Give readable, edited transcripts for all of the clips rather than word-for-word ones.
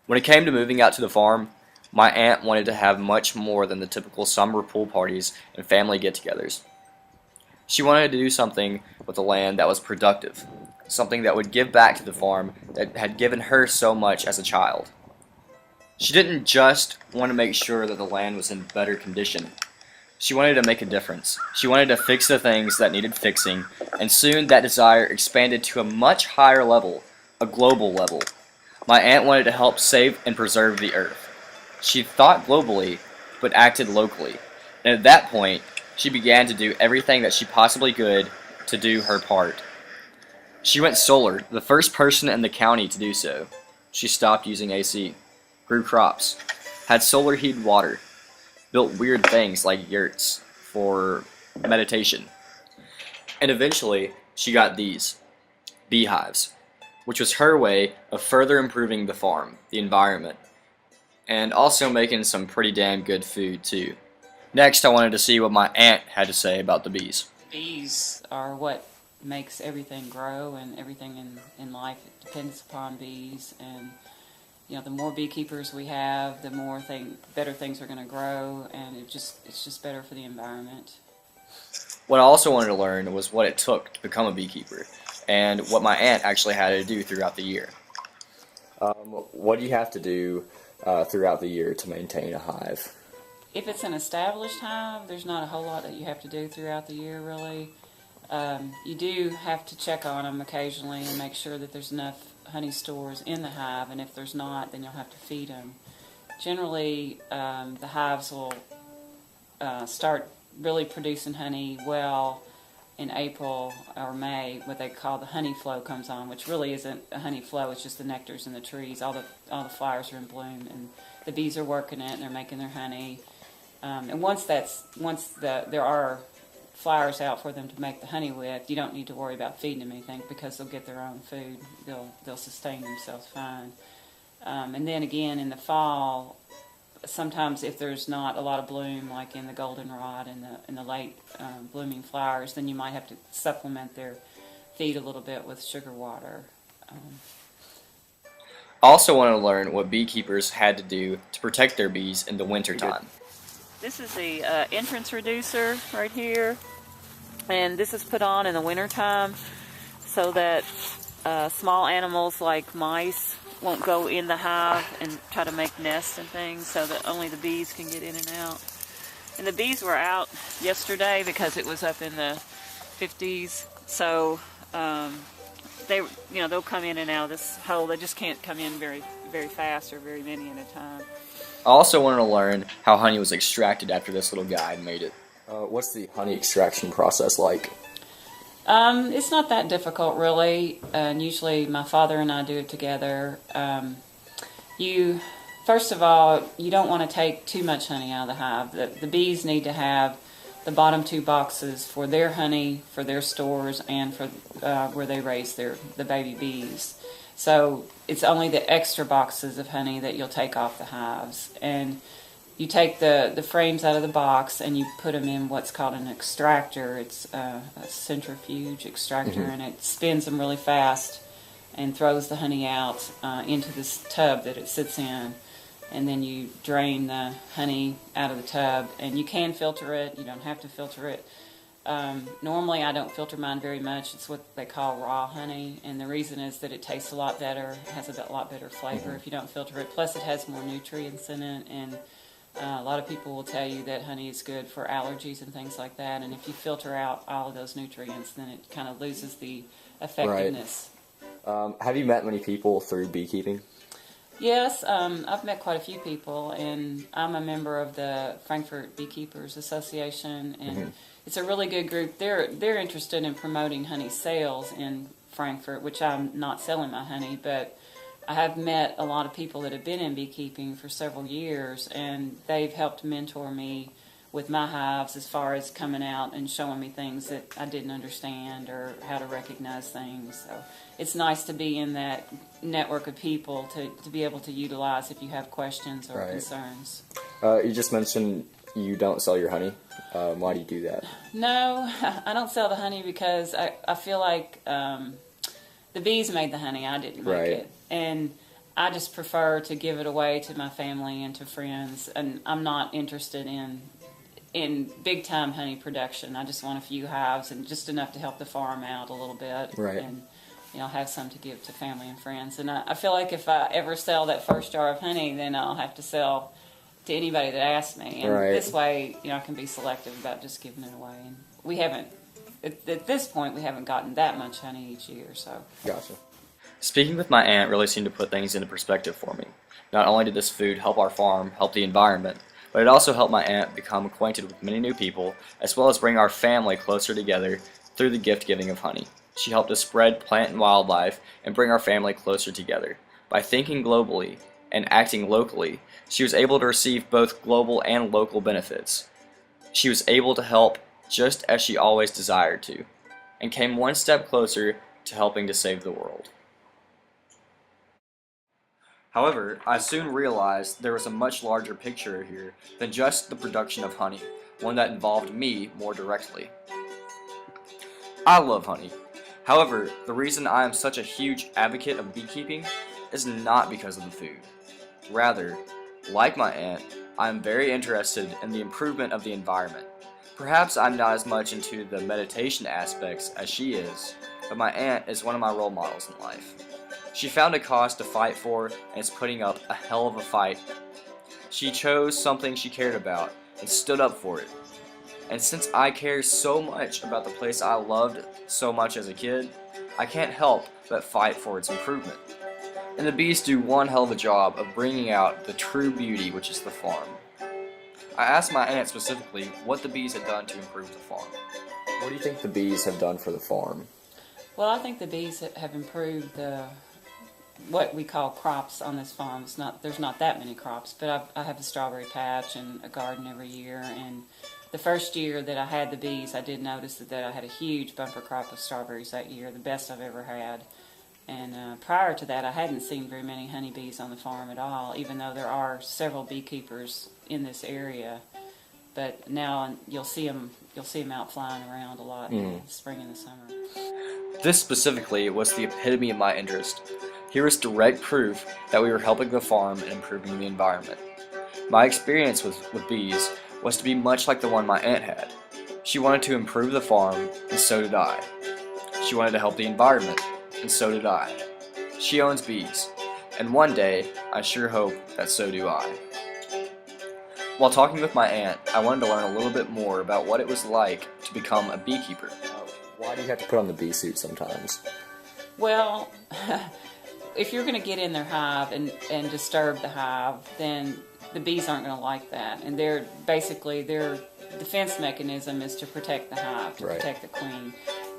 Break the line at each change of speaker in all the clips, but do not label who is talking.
When it came to moving out to the farm, my aunt wanted to have much more than the typical summer pool parties and family get-togethers. She wanted to do something with the land that was productive, something that would give back to the farm that had given her so much as a child. She didn't just want to make sure that the land was in better condition. She wanted to make a difference. She wanted to fix the things that needed fixing, and soon that desire expanded to a much higher level, a global level. My aunt wanted to help save and preserve the earth. She thought globally, but acted locally. And at that point, she began to do everything that she possibly could to do her part. She went solar, the first person in the county to do so. She stopped using AC, grew crops, had solar heated water, built weird things like yurts for meditation. And eventually, she got these beehives, which was her way of further improving the farm, the environment, and also making some pretty damn good food too. Next, I wanted to see what my aunt had to say about the bees.
Bees are what makes everything grow, and everything in life depends upon bees. And the more beekeepers we have, the better things are going to grow, and it's just better for the environment.
What I also wanted to learn was what it took to become a beekeeper, and what my aunt actually had to do throughout the year. What do you have to do throughout the year to maintain a hive?
If it's an established hive, there's not a whole lot that you have to do throughout the year, really. You do have to check on them occasionally and make sure that there's enough honey stores in the hive, and if there's not, then you'll have to feed them. Generally, the hives will start really producing honey well in April or May. What they call the honey flow comes on, which really isn't a honey flow, it's just the nectars in the trees. All the flowers are in bloom, and the bees are working it, and they're making their honey. And once there are flowers out for them to make the honey with, you don't need to worry about feeding them anything, because they'll get their own food. They'll sustain themselves fine. And then again in the fall, sometimes if there's not a lot of bloom, like in the goldenrod and the late blooming flowers, then you might have to supplement their feed a little bit with sugar water.
I also wanted to learn what beekeepers had to do to protect their bees in the wintertime.
This is the entrance reducer right here, and this is put on in the wintertime so that small animals like mice won't go in the hive and try to make nests and things, so that only the bees can get in and out. And the bees were out yesterday because it was up in the 50s, so they'll come in and out of this hole. They just can't come in very, very fast, or very many at a time.
I also wanted to learn how honey was extracted after this little guide made it. What's the honey extraction process like?
It's not that difficult, really, and usually my father and I do it together. First of all, you don't want to take too much honey out of the hive. The bees need to have the bottom two boxes for their honey, for their stores, and for where they raise the baby bees. So it's only the extra boxes of honey that you'll take off the hives. And you take the frames out of the box and you put them in what's called an extractor. It's a centrifuge extractor, and it spins them really fast and throws the honey out into this tub that it sits in. And then you drain the honey out of the tub, and you can filter it. You don't have to filter it. Normally I don't filter mine very much. It's what they call raw honey, and the reason is that it tastes a lot better. It has a lot better flavor if you don't filter it. Plus it has more nutrients in it, and a lot of people will tell you that honey is good for allergies and things like that, and if you filter out all of those nutrients, then it kind of loses the effectiveness.
Right. Have you met many people through beekeeping?
Yes, I've met quite a few people, and I'm a member of the Frankfurt Beekeepers Association, and it's a really good group. They're interested in promoting honey sales in Frankfurt, which I'm not selling my honey, but I have met a lot of people that have been in beekeeping for several years, and they've helped mentor me with my hives as far as coming out and showing me things that I didn't understand, or how to recognize things. So it's nice to be in that network of people to be able to utilize if you have questions or concerns.
You just mentioned you don't sell your honey. Why do you do that?
No, I don't sell the honey because I feel like the bees made the honey. I didn't make it. And I just prefer to give it away to my family and to friends, and I'm not interested in big time honey production. I just want a few hives and just enough to help the farm out a little bit,
Right.
and have some to give to family and friends. And I feel like if I ever sell that first jar of honey, then I'll have to sell to anybody that asks me. And
Right.
this way, I can be selective about just giving it away. And we haven't, at this point, we haven't gotten that much honey each year. So.
Gotcha. Speaking with my aunt really seemed to put things into perspective for me. Not only did this food help our farm, help the environment, but it also helped my aunt become acquainted with many new people, as well as bring our family closer together through the gift giving of honey. She helped us spread plant and wildlife and bring our family closer together. By thinking globally and acting locally, she was able to receive both global and local benefits. She was able to help just as she always desired to, and came one step closer to helping to save the world. However, I soon realized there was a much larger picture here than just the production of honey, one that involved me more directly. I love honey. However, the reason I am such a huge advocate of beekeeping is not because of the food. Rather, like my aunt, I am very interested in the improvement of the environment. Perhaps I'm not as much into the meditation aspects as she is, but my aunt is one of my role models in life. She found a cause to fight for and is putting up a hell of a fight. She chose something she cared about and stood up for it. And since I care so much about the place I loved so much as a kid, I can't help but fight for its improvement. And the bees do one hell of a job of bringing out the true beauty, which is the farm. I asked my aunt specifically what the bees had done to improve the farm. What do you think the bees have done for the farm?
Well, I think the bees have improved what we call crops on this farm. There's not that many crops, but I have a strawberry patch and a garden every year. And the first year that I had the bees, I did notice that I had a huge bumper crop of strawberries that year, the best I've ever had. And prior to that, I hadn't seen very many honeybees on the farm at all, even though there are several beekeepers in this area. But now you'll see them out flying around a lot in the spring and the summer.
This specifically was the epitome of my interest. Here was direct proof that we were helping the farm and improving the environment. My experience with bees was to be much like the one my aunt had. She wanted to improve the farm, and so did I. She wanted to help the environment, and so did I. She owns bees, and one day, I sure hope that so do I. While talking with my aunt, I wanted to learn a little bit more about what it was like to become a beekeeper. Why do you have to put on the bee suit sometimes?
Well, if you're going to get in their hive and disturb the hive, then the bees aren't going to like that. And their defense mechanism is to protect the hive, to protect the queen.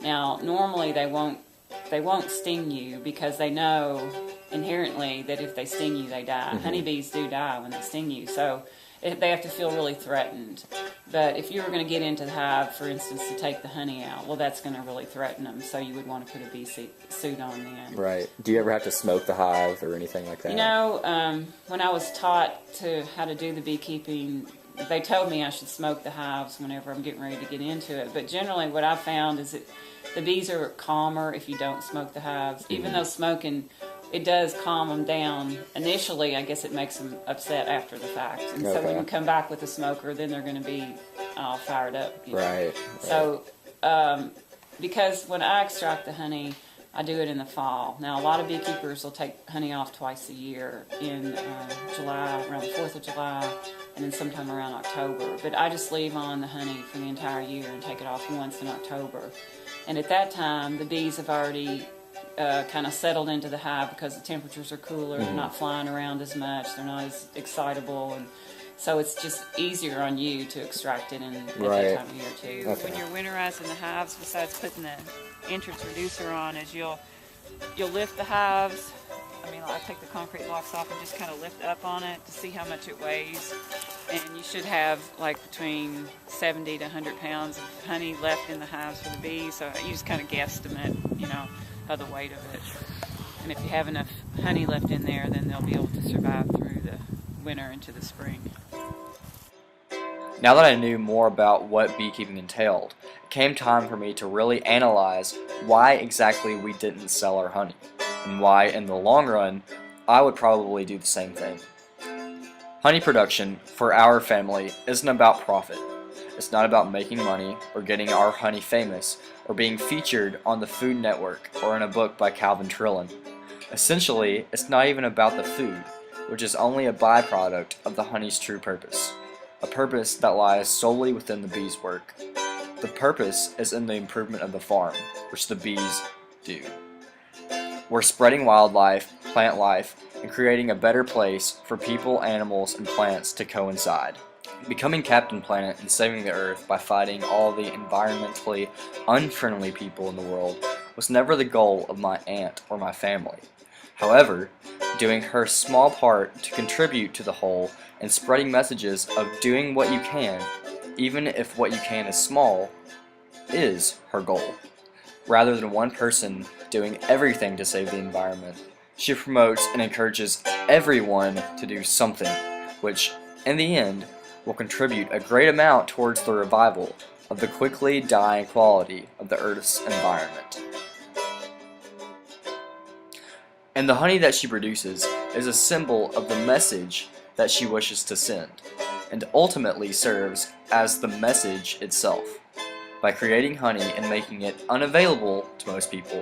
Now, normally they won't sting you because they know inherently that if they sting you, they die. Honeybees do die when they sting you, so they have to feel really threatened. But if you were going to get into the hive, for instance, to take the honey out, well, that's going to really threaten them, so you would want to put a bee suit on then.
Right. Do you ever have to smoke the hive or anything like that?
When I was taught how to do the beekeeping, they told me I should smoke the hives whenever I'm getting ready to get into it. But generally what I found is that the bees are calmer if you don't smoke the hives. Even though smoking, it does calm them down. Initially, I guess it makes them upset after the fact. And so when you come back with a smoker, then they're going to be all fired up.
Right.
So because when I extract the honey, I do it in the fall. Now, a lot of beekeepers will take honey off twice a year in July, around the 4th of July, and then sometime around October. But I just leave on the honey for the entire year and take it off once in October. And at that time, the bees have already kind of settled into the hive because the temperatures are cooler. They're not flying around as much. They're not as excitable. And so it's just easier on you to extract it at that time of year, too.
Okay.
When you're winterizing the hives, besides putting the entrance reducer on, is you'll lift the hives. I take the concrete blocks off and just kind of lift up on it to see how much it weighs. And you should have like between 70 to 100 pounds of honey left in the hives for the bees. So you just kind of guesstimate, of the weight of it. And if you have enough honey left in there, then they'll be able to survive through the winter into the spring.
Now that I knew more about what beekeeping entailed, it came time for me to really analyze why exactly we didn't sell our honey, and why, in the long run, I would probably do the same thing. Honey production for our family isn't about profit. It's not about making money or getting our honey famous or being featured on the Food Network or in a book by Calvin Trillin. Essentially, it's not even about the food, which is only a byproduct of the honey's true purpose, a purpose that lies solely within the bees' work. The purpose is in the improvement of the farm, which the bees do. We're spreading wildlife, plant life, and creating a better place for people, animals, and plants to coincide. Becoming Captain Planet and saving the Earth by fighting all the environmentally unfriendly people in the world was never the goal of my aunt or my family. However, doing her small part to contribute to the whole and spreading messages of doing what you can, even if what you can is small, is her goal. Rather than one person doing everything to save the environment, she promotes and encourages everyone to do something, which, in the end, will contribute a great amount towards the revival of the quickly dying quality of the Earth's environment. And the honey that she produces is a symbol of the message that she wishes to send, and ultimately serves as the message itself. By creating honey and making it unavailable to most people,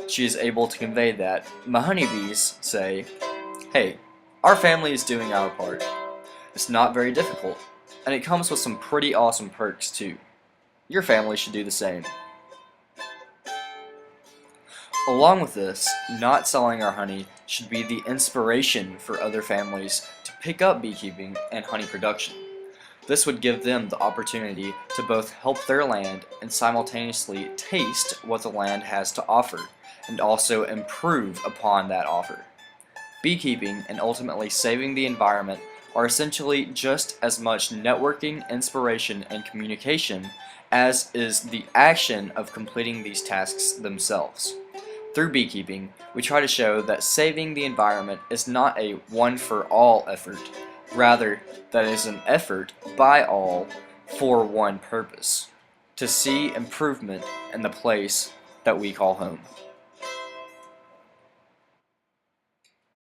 she is able to convey that Mahoney bees say, "Hey, our family is doing our part. It's not very difficult, and it comes with some pretty awesome perks too. Your family should do the same." Along with this, not selling our honey should be the inspiration for other families to pick up beekeeping and honey production. This would give them the opportunity to both help their land and simultaneously taste what the land has to offer, and also improve upon that offer. Beekeeping and ultimately saving the environment are essentially just as much networking, inspiration, and communication as is the action of completing these tasks themselves. Through beekeeping, we try to show that saving the environment is not a one-for-all effort, rather that it is an effort by all for one purpose: to see improvement in the place that we call home.